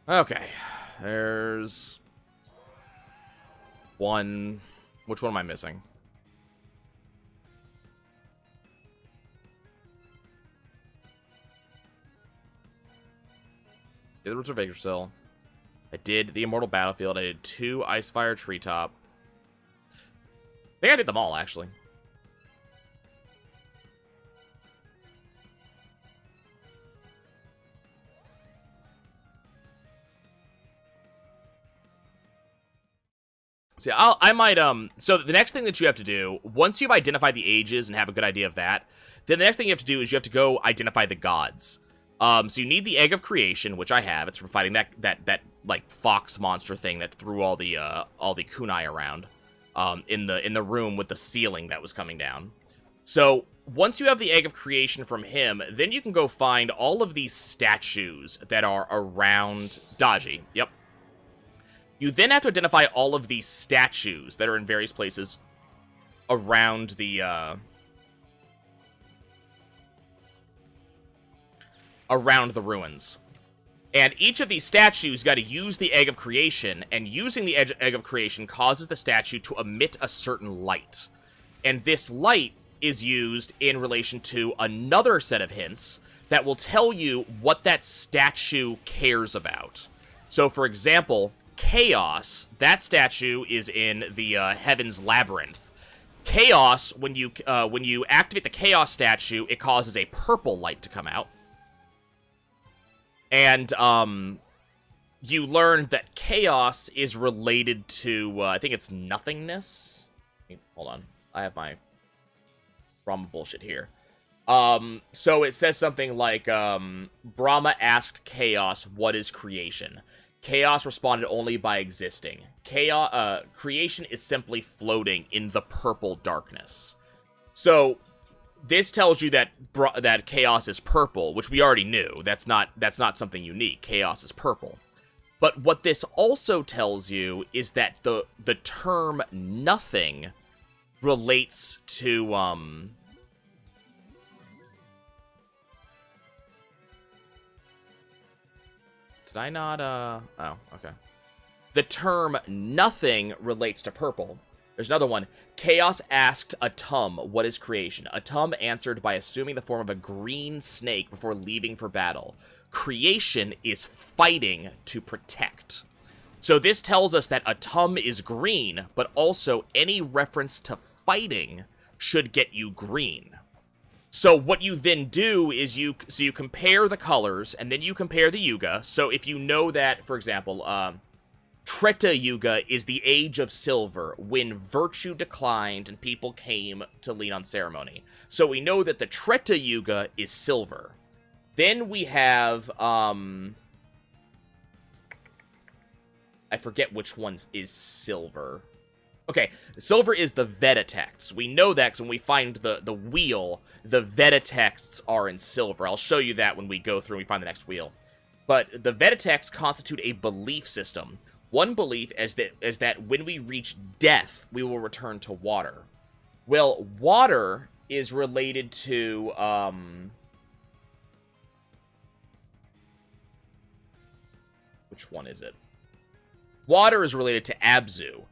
Okay. There's one. Which one am I missing? The Roots of Vagressill. I did the Immortal Battlefield. I did 2 Icefire Treetop. I think I did them all, actually. See, I might, so the next thing that you have to do, once you've identified the ages and have a good idea of that, then the next thing you have to do is you have to go identify the gods. So you need the Egg of Creation, which I have. It's from fighting that like, fox monster thing that threw all the kunai around, in the room with the ceiling that was coming down. So, once you have the Egg of Creation from him, then you can go find all of these statues that are around Daji. Yep. You then have to identify all of these statues that are in various places around the, around the ruins. And each of these statues, you got to use the Egg of Creation, and using the Egg of Creation causes the statue to emit a certain light. And this light is used in relation to another set of hints that will tell you what that statue cares about. So, for example, Chaos, that statue is in the Heaven's Labyrinth. Chaos, when you activate the Chaos statue, it causes a purple light to come out. And, you learn that Chaos is related to, I think it's nothingness? Hold on. I have my Brahma bullshit here. So it says something like, Brahma asked Chaos, what is creation? Chaos responded only by existing. Creation is simply floating in the purple darkness. So, this tells you that that Chaos is purple, which we already knew. That's not something unique. Chaos is purple. But what this also tells you is that the term nothing relates to Did I not, oh, okay. The term nothing relates to purple. There's another one. Chaos asked Atum, what is creation? Atum answered by assuming the form of a green snake before leaving for battle. Creation is fighting to protect. So this tells us that Atum is green, but also any reference to fighting should get you green. So what you then do is you compare the colors, and then you compare the Yuga. So if you know that, for example, Treta Yuga is the age of silver, when virtue declined and people came to lean on ceremony. So we know that the Treta Yuga is silver. Then we have, I forget which one is silver. Okay, silver is the Veda texts. We know that because when we find the wheel, the Veda texts are in silver. I'll show you that when we go through and we find the next wheel. But the Veda texts constitute a belief system. One belief is that when we reach death, we will return to water. Well, water is related to, which one is it? Water is related to Abzu.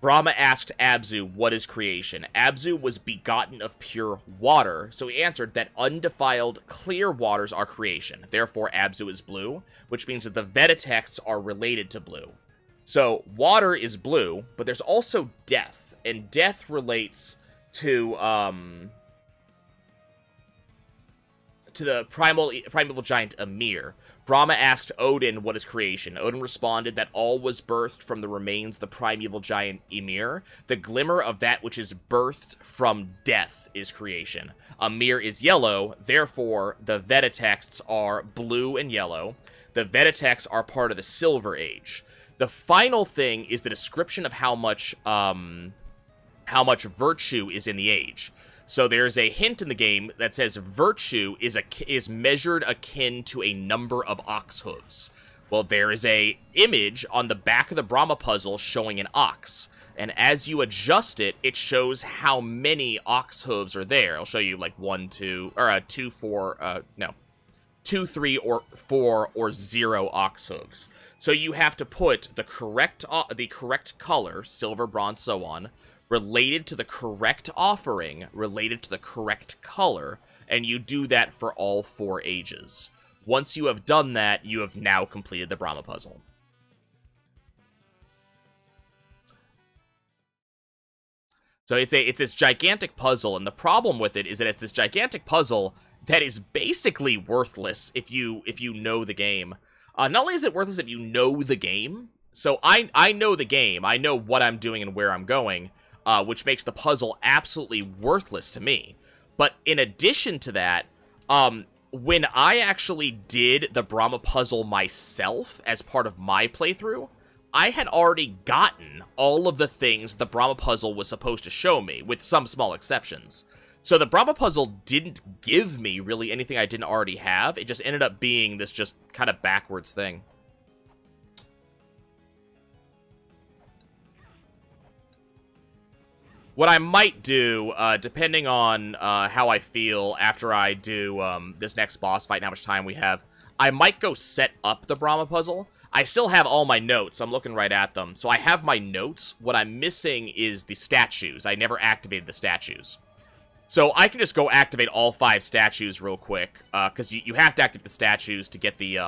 Brahma asked Abzu, what is creation? Abzu was begotten of pure water, so he answered that undefiled, clear waters are creation. Therefore, Abzu is blue, which means that the Veda texts are related to blue. So, water is blue, but there's also death, and death relates to the primeval giant Ymir. Brahma asked Odin, what is creation? Odin responded that all was birthed from the remains of the primeval giant Ymir. The glimmer of that which is birthed from death is creation. Ymir is yellow, therefore the Veda texts are blue and yellow. The Veda texts are part of the Silver Age. The final thing is the description of how much virtue is in the age. So there's a hint in the game that says virtue is measured akin to a number of ox hooves. Well, there is a image on the back of the Brahma puzzle showing an ox. And as you adjust it, it shows how many ox hooves are there. I'll show you like 1, 2, or 2, 4, no. 2, 3, or 4, or 0 ox hooves. So you have to put the correct color, silver, bronze, so on, related to the correct offering, related to the correct color, and you do that for all 4 ages. Once you have done that, you have now completed the Brahma puzzle. So it's this gigantic puzzle, and the problem with it is that it's this gigantic puzzle that is basically worthless if you know the game. Not only is it worthless if you know the game, so I know the game, I know what I'm doing and where I'm going, which makes the puzzle absolutely worthless to me. But in addition to that, when I actually did the Brahma puzzle myself as part of my playthrough, I had already gotten all of the things the Brahma puzzle was supposed to show me, with some small exceptions. So the Brahma puzzle didn't give me really anything I didn't already have. It just ended up being this just kind of backwards thing. What I might do, depending on how I feel after I do this next boss fight and how much time we have, I might go set up the Brahma puzzle. I still have all my notes. I'm looking right at them. So I have my notes. What I'm missing is the statues. I never activated the statues. So I can just go activate all 5 statues real quick, because you have to activate the statues to get the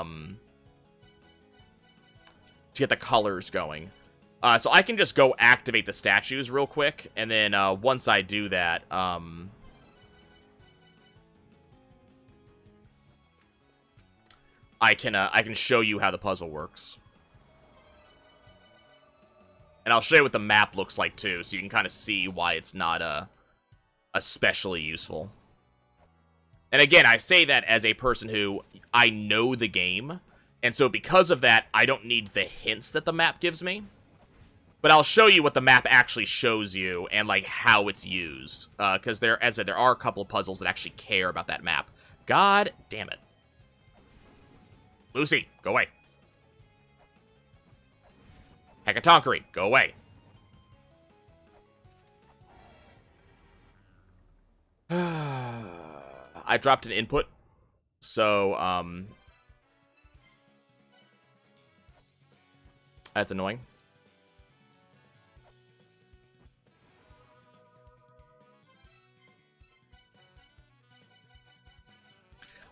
colors going. So I can just go activate the statues real quick, and then once I do that, I can show you how the puzzle works. And I'll show you what the map looks like too, so you can kind of see why it's not especially useful. And again, I say that as a person who, I know the game, and so because of that, I don't need the hints that the map gives me. But I'll show you what the map actually shows you, and like how it's used. Because as I said, there are a couple of puzzles that actually care about that map. God damn it. Lucy, go away. Hekatonkery, go away. I dropped an input, so, that's annoying.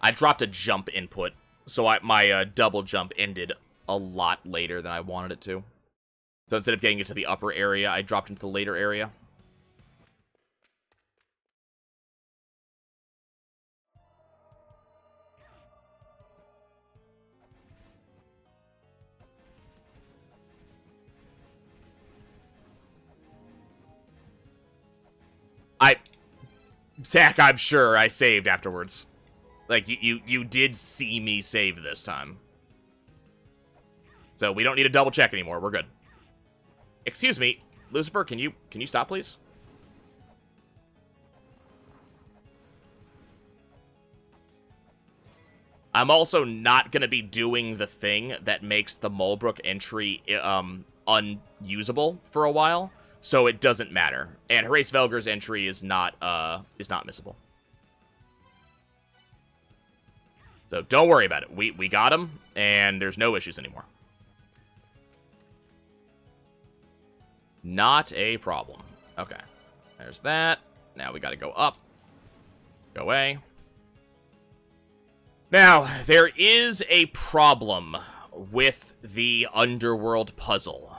I dropped a jump input, so my double jump ended a lot later than I wanted it to. So instead of getting it to the upper area, I dropped into the later area. Zach, I'm sure I saved afterwards. Like, you did see me save this time. So we don't need to double check anymore. We're good. Excuse me, Lucifer, can you stop, please? I'm also not going to be doing the thing that makes the Mulbrook entry unusable for a while, so it doesn't matter. And Horace Velger's entry is not missable. So don't worry about it. We got him, and there's no issues anymore. Not a problem. Okay. There's that. Now we gotta go up. Go away. Now, there is a problem with the Underworld puzzle.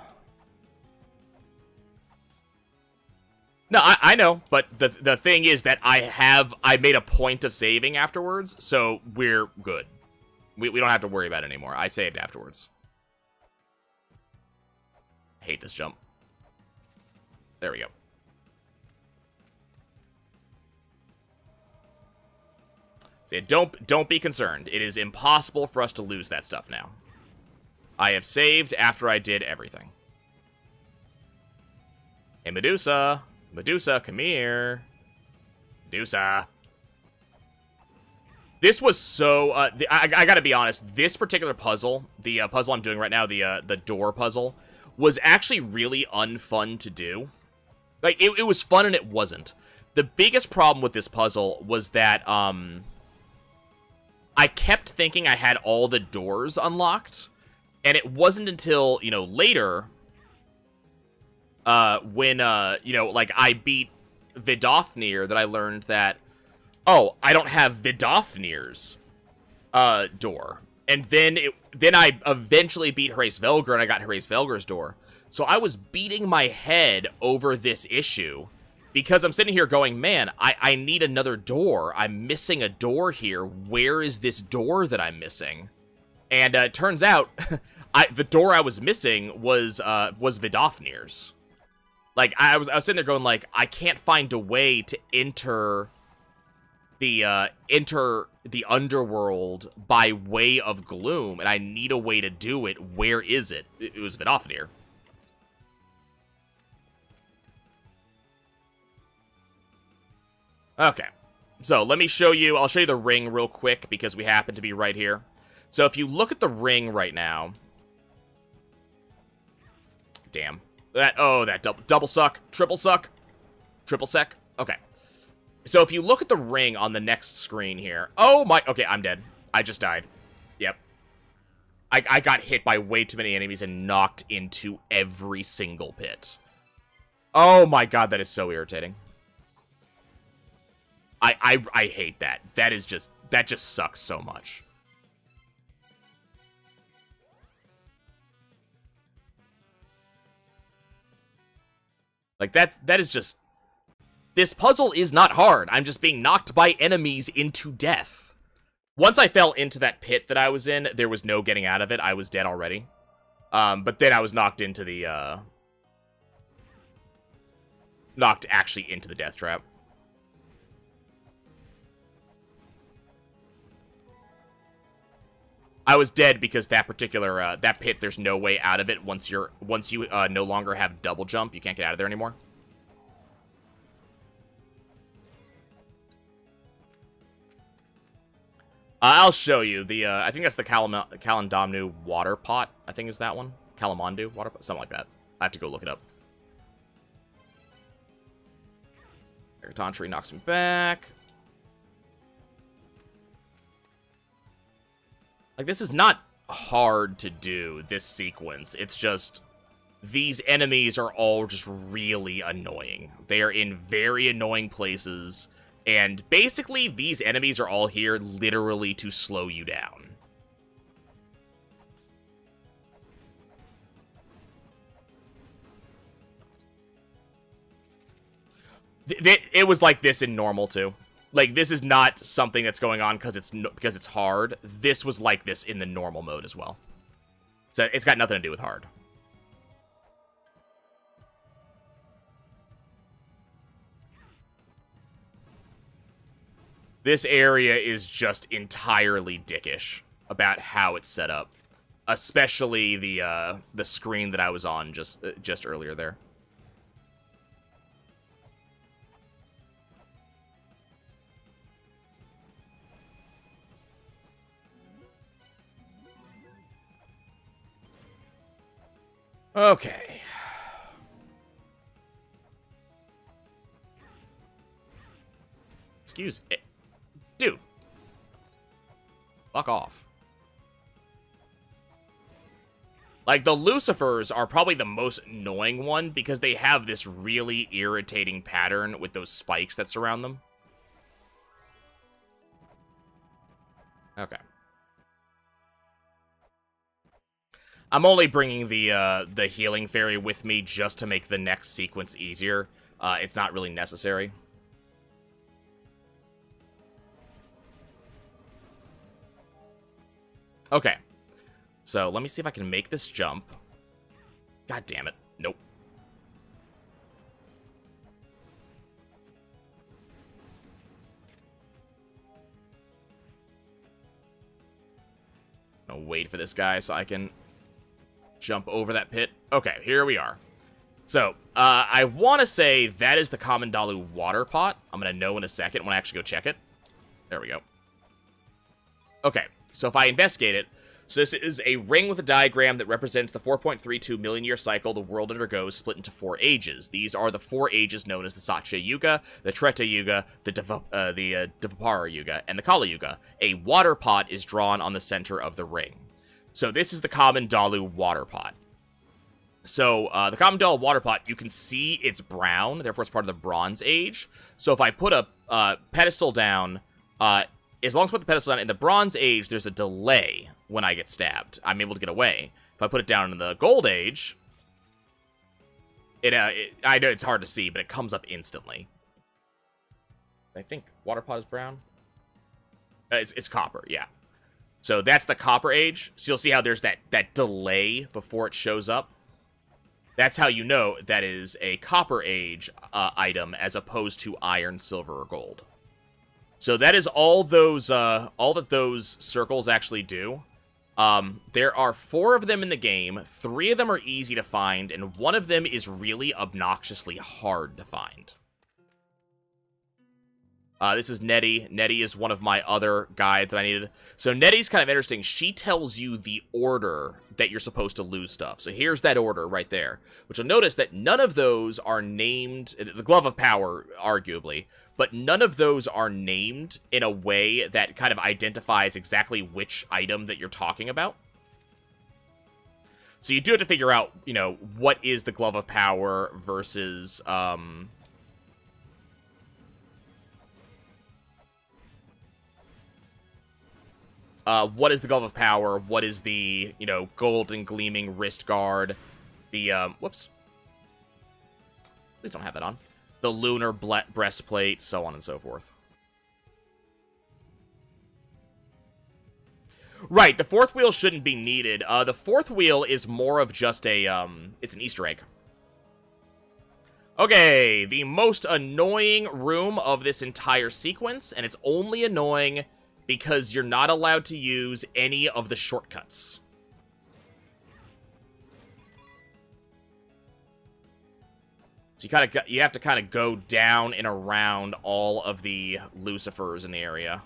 No, I know, but the thing is that I made a point of saving afterwards, so we're good. We don't have to worry about it anymore. I saved afterwards. I hate this jump. There we go. So yeah, don't be concerned. It is impossible for us to lose that stuff now. I have saved after I did everything. Hey, Medusa. Medusa, come here. Medusa. This was so... I gotta be honest. This particular puzzle, the puzzle I'm doing right now, the door puzzle, was actually really unfun to do. Like, it was fun and it wasn't. The biggest problem with this puzzle was that, I kept thinking I had all the doors unlocked, and it wasn't until, you know, later, when, you know, like, I beat Vidofnir that I learned that, oh, I don't have Vidofnir's, door. And then I eventually beat Hrace Velgr, and I got Hrace Velgr's door. So I was beating my head over this issue, because I'm sitting here going, man, I need another door. I'm missing a door here. Where is this door that I'm missing? And it turns out, the door I was missing was Vidofnir's. Like, I was sitting there going, like, I can't find a way to enter the underworld by way of Gloom, and I need a way to do it. Where is it? It was Vidofnir. Okay, so let me show you, I'll show you the ring real quick, because we happen to be right here. So if you look at the ring right now, damn, that double suck, triple suck, triple sec, okay. So if you look at the ring on the next screen here, oh my, okay, I'm dead. I just died. Yep. I got hit by way too many enemies and knocked into every single pit. Oh my god, that is so irritating. I hate that. That just sucks so much. Like, that is just... This puzzle is not hard. I'm just being knocked by enemies into death. Once I fell into that pit that I was in, there was no getting out of it. I was dead already. But then I was knocked into the, knocked actually into the death trap. I was dead because that particular, that pit, there's no way out of it once you no longer have double jump. You can't get out of there anymore. I'll show you the, I think that's the Kalimdonu water pot. I think is that one. Kalamandu water pot, something like that. I have to go look it up. Ergoton tree knocks me back. Like, this is not hard to do, this sequence. It's just, these enemies are all just really annoying. They are in very annoying places, and basically, these enemies are all here literally to slow you down. It was like this in normal, too. Like, this is not something that's going on because it's hard. This was like this in the normal mode as well. So it's got nothing to do with hard. This area is just entirely dickish about how it's set up. Especially the screen that I was on just earlier there. Okay. Excuse me. Dude. Fuck off. Like, the Lucifers are probably the most annoying one because they have this really irritating pattern with those spikes that surround them. Okay. I'm only bringing the healing fairy with me just to make the next sequence easier. It's not really necessary. Okay. So, let me see if I can make this jump. God damn it. Nope. I'm gonna wait for this guy so I can jump over that pit. Okay, here we are. So, I want to say that is the Kalimdonu water pot. I'm going to know in a second when I actually go check it. There we go. Okay, so if I investigate it, So this is a ring with a diagram that represents the 4.32 million year cycle the world undergoes, split into 4 ages. These are the 4 ages known as the Satya Yuga, the Treta Yuga, the Dvapara Yuga, and the Kali Yuga. A water pot is drawn on the center of the ring. So this is the common Dalu water pot. So the common Dalu water pot, you can see it's brown, therefore it's part of the Bronze Age. So if I put a pedestal down, as long as I put the pedestal down in the Bronze Age, there's a delay when I get stabbed. I'm able to get away. If I put it down in the Gold Age, I know it's hard to see, but it comes up instantly. I think water pot is brown. It's copper, yeah. So that's the Copper Age. So you'll see how there's that delay before it shows up. That's how you know that is a Copper Age item as opposed to iron, silver, or gold. So that is all that those circles actually do. There are 4 of them in the game. 3 of them are easy to find, and 1 of them is really obnoxiously hard to find. This is Nettie. Nettie is one of my other guides that I needed. So Nettie's kind of interesting. She tells you the order that you're supposed to lose stuff. So here's that order right there. But you'll notice that none of those are named, the Glove of Power, arguably, but none of those are named in a way that kind of identifies exactly which item that you're talking about. So you do have to figure out, you know, what is the Glove of Power versus, what is the Glove of Power? What is the, you know, golden gleaming wrist guard? The, whoops. Please don't have that on. The lunar breastplate, so on and so forth. Right, the 4th wheel shouldn't be needed. The 4th wheel is more of just a, it's an Easter egg. Okay, the most annoying room of this entire sequence, and it's only annoying because you're not allowed to use any of the shortcuts. So you have to kind of go down and around all of the Lucifers in the area.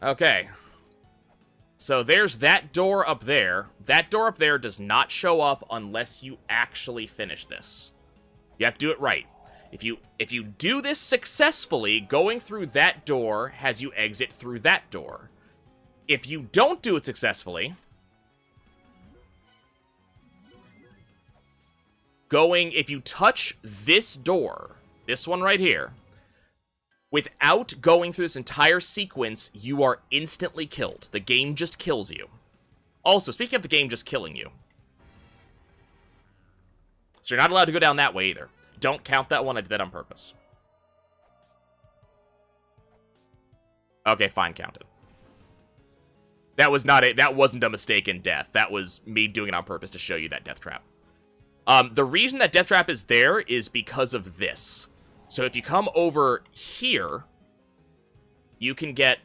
Okay. So there's that door up there. That door up there does not show up unless you actually finish this. You have to do it right. If you do this successfully, going through that door has you exit through that door. If you don't do it successfully, if you touch this door, this one right here, without going through this entire sequence, you are instantly killed. The game just kills you. Also, speaking of the game just killing you, so you're not allowed to go down that way either. Don't count that one. I did that on purpose. Okay, fine, counted. That wasn't a mistake in death. That was me doing it on purpose to show you that death trap. The reason that death trap is there is because of this. So if you come over here, you can get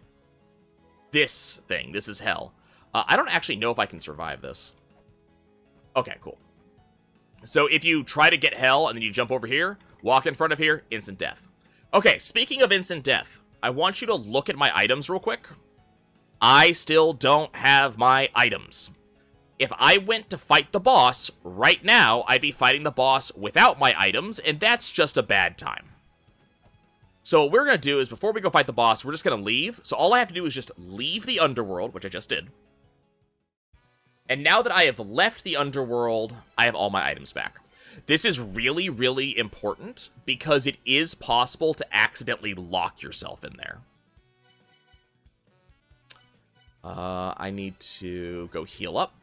this thing. This is hell. I don't actually know if I can survive this. Okay, cool. So if you try to get hell and then you jump over here, walk in front of here, instant death. Okay, speaking of instant death, I want you to look at my items real quick. I still don't have my items. If I went to fight the boss right now, I'd be fighting the boss without my items, and that's just a bad time. So what we're going to do is, before we go fight the boss, we're just going to leave. So all I have to do is just leave the underworld, which I just did. And now that I have left the underworld, I have all my items back. This is really, really important, because it is possible to accidentally lock yourself in there. I need to go heal up.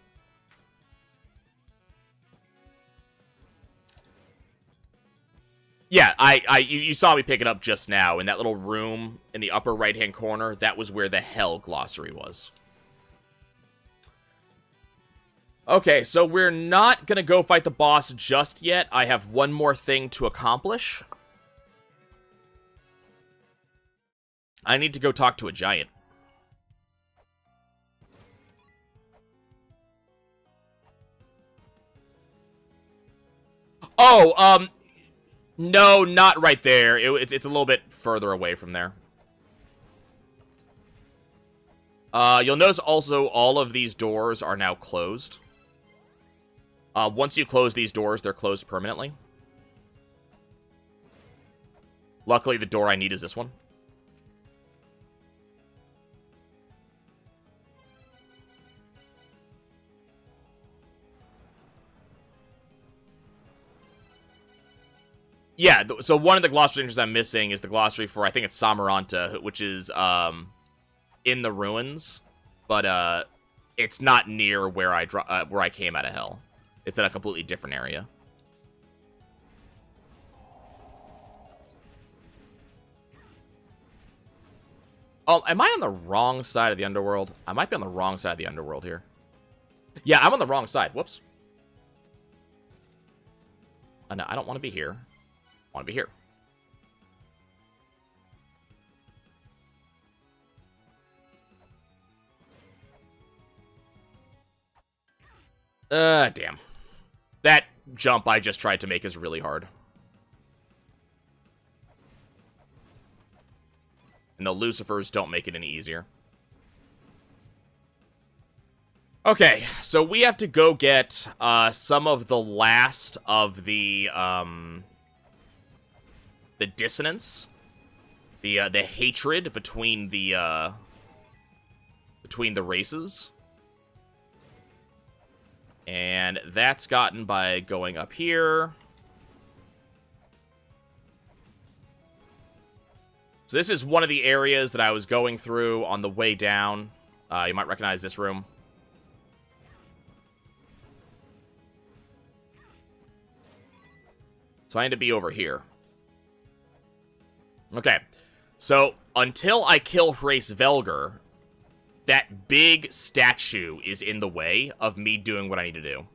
Yeah, you saw me pick it up just now in that little room in the upper right-hand corner. That was where the hell glossary was. Okay, so we're not gonna go fight the boss just yet. I have one more thing to accomplish. I need to go talk to a giant. Oh, no, not right there. It's a little bit further away from there. You'll notice also all of these doors are now closed. Once you close these doors, they're closed permanently. Luckily, the door I need is this one. Yeah, so one of the glossary entries I'm missing is the glossary for, I think it's Samaranta, which is, in the ruins. But, it's not near where I came out of hell. It's in a completely different area. Oh, am I on the wrong side of the underworld? I might be on the wrong side of the underworld here. Yeah, I'm on the wrong side. Whoops. Oh, no, I don't want to be here. I want to be here. Damn. That jump I just tried to make is really hard. And the Lucifers don't make it any easier. Okay, so we have to go get some of the last of the dissonance, the hatred between the races, and that's gotten by going up here. So this is one of the areas that I was going through on the way down. You might recognize this room. So I need to be over here. Okay. So, until I kill Hrace Velger, that big statue is in the way of me doing what I need to do.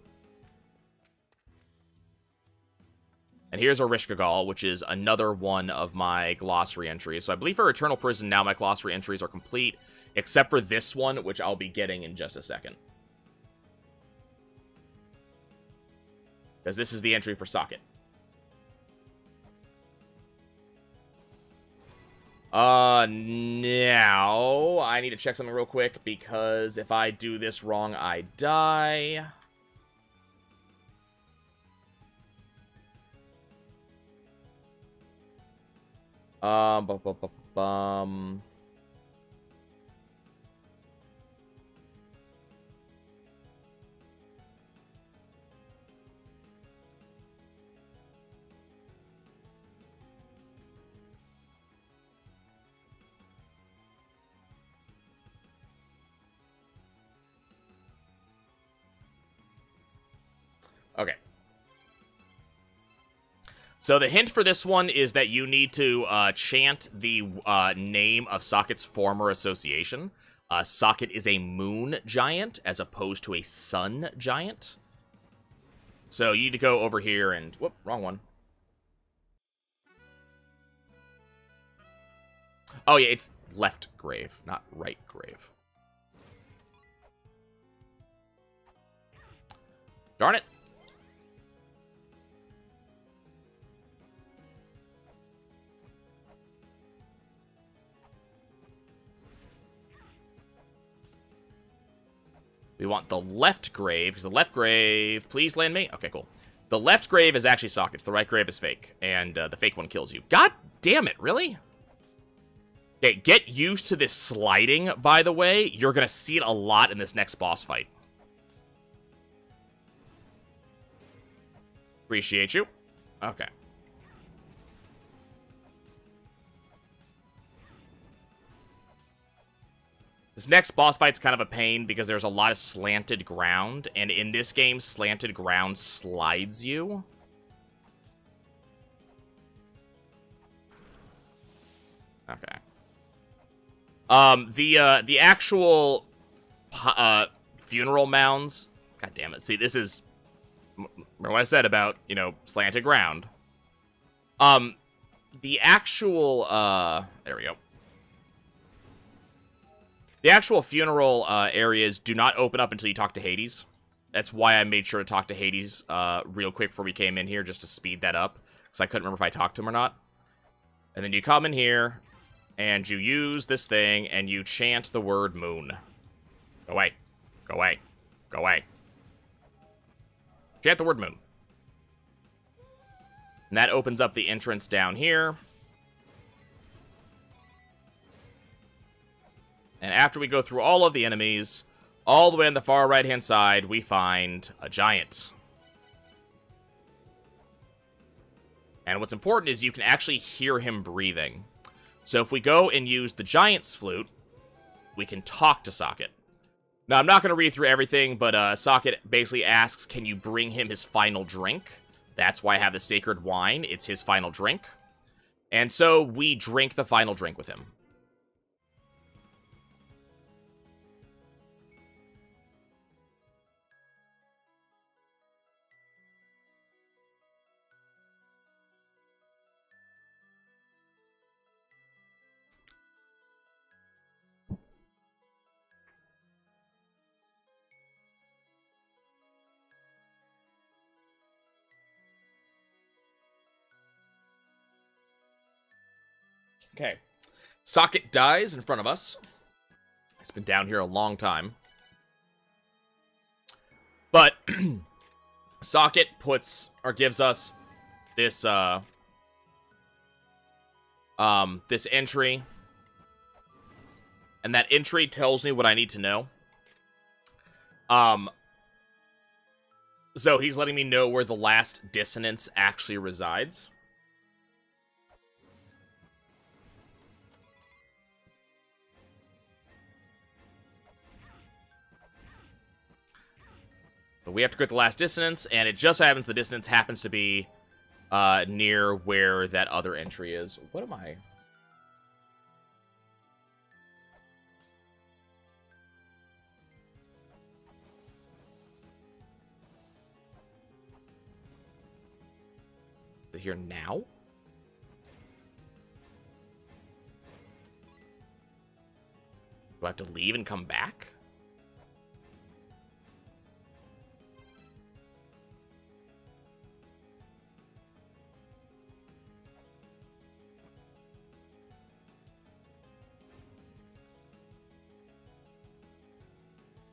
And here's Orishkagal, which is another one of my glossary entries. So I believe for Eternal Prison now my glossary entries are complete, except for this one, which I'll be getting in just a second. Because this is the entry for Socket. Now, I need to check something real quick, because if I do this wrong, I die. Okay. So the hint for this one is that you need to chant the name of Socket's former association. Socket is a moon giant as opposed to a sun giant. So you need to go over here and... Whoop, wrong one. Oh yeah, it's left grave, not right grave. Darn it. We want the left grave, because the left grave... Please land me? Okay, cool. The left grave is actually Sockets. The right grave is fake. And the fake one kills you. God damn it, really? Okay, get used to this sliding, by the way. You're going to see it a lot in this next boss fight. Appreciate you. Okay. This next boss fight's kind of a pain because there's a lot of slanted ground, and in this game, slanted ground slides you. Okay. The actual funeral mounds. God damn it! See, this is remember what I said about, you know, slanted ground. The actual there we go. The actual funeral areas do not open up until you talk to Hades. That's why I made sure to talk to Hades real quick before we came in here, just to speed that up. Because I couldn't remember if I talked to him or not. And then you come in here, and you use this thing, and you chant the word moon. Go away. Go away. Go away. Chant the word moon. And that opens up the entrance down here. And after we go through all of the enemies, all the way on the far right-hand side, we find a giant. And what's important is you can actually hear him breathing. So if we go and use the giant's flute, we can talk to Socket. Now, I'm not going to read through everything, but Socket basically asks, can you bring him his final drink? That's why I have the sacred wine. It's his final drink. And so we drink the final drink with him. Okay. Socket dies in front of us. He's been down here a long time. But Socket puts or gives us this this entry. And that entry tells me what I need to know. So he's letting me know where the last dissonance actually resides. But we have to go to the last dissonance, and it just so happens the dissonance happens to be near where that other entry is. What am I? Is it here now? Do I have to leave and come back?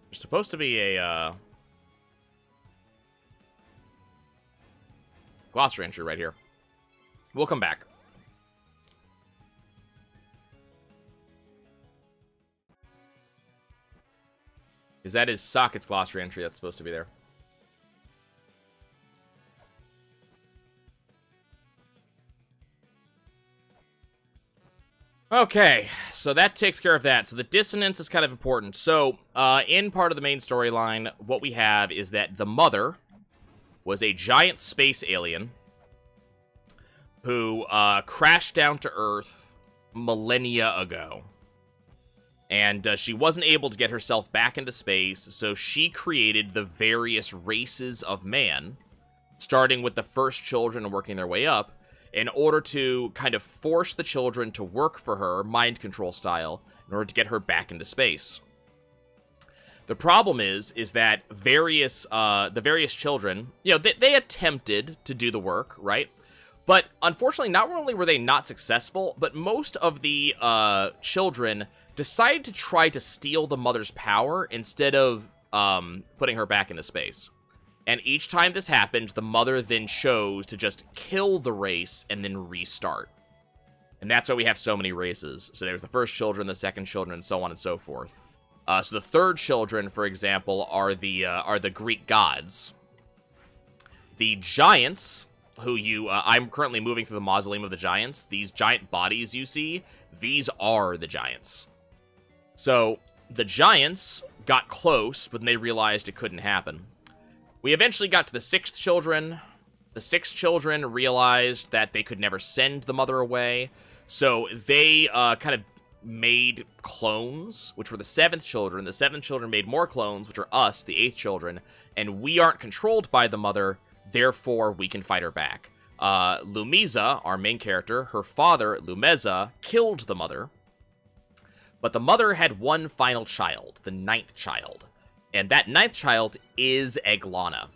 There's supposed to be a glossary entry right here. We'll come back. Because that is Socket's glossary entry that's supposed to be there. Okay, so that takes care of that. So the dissonance is kind of important. So, in part of the main storyline, what we have is that the mother was a giant space alien who crashed down to Earth millennia ago. And she wasn't able to get herself back into space, so she created the various races of man, starting with the first children and working their way up, in order to kind of force the children to work for her, mind control style, in order to get her back into space. The problem is that the various children, you know, they attempted to do the work, right? But unfortunately, not only were they not successful, but most of the children decided to try to steal the mother's power instead of putting her back into space. And each time this happened, the mother then chose to just kill the race and then restart. And that's why we have so many races. So there's the first children, the second children, and so on and so forth. So the third children, for example, are the Greek gods. The giants, who I'm currently moving through the mausoleum of the giants. These giant bodies you see, these are the giants. So the giants got close, but then they realized it couldn't happen. We eventually got to the sixth children. The sixth children realized that they could never send the mother away, so they kind of made clones, which were the seventh children. The seventh children made more clones, which are us, the eighth children, and we aren't controlled by the mother, therefore we can fight her back. Lumeza, our main character, her father, Lumeza, killed the mother, But the mother had one final child, the 9th child. And that 9th child is Eglana.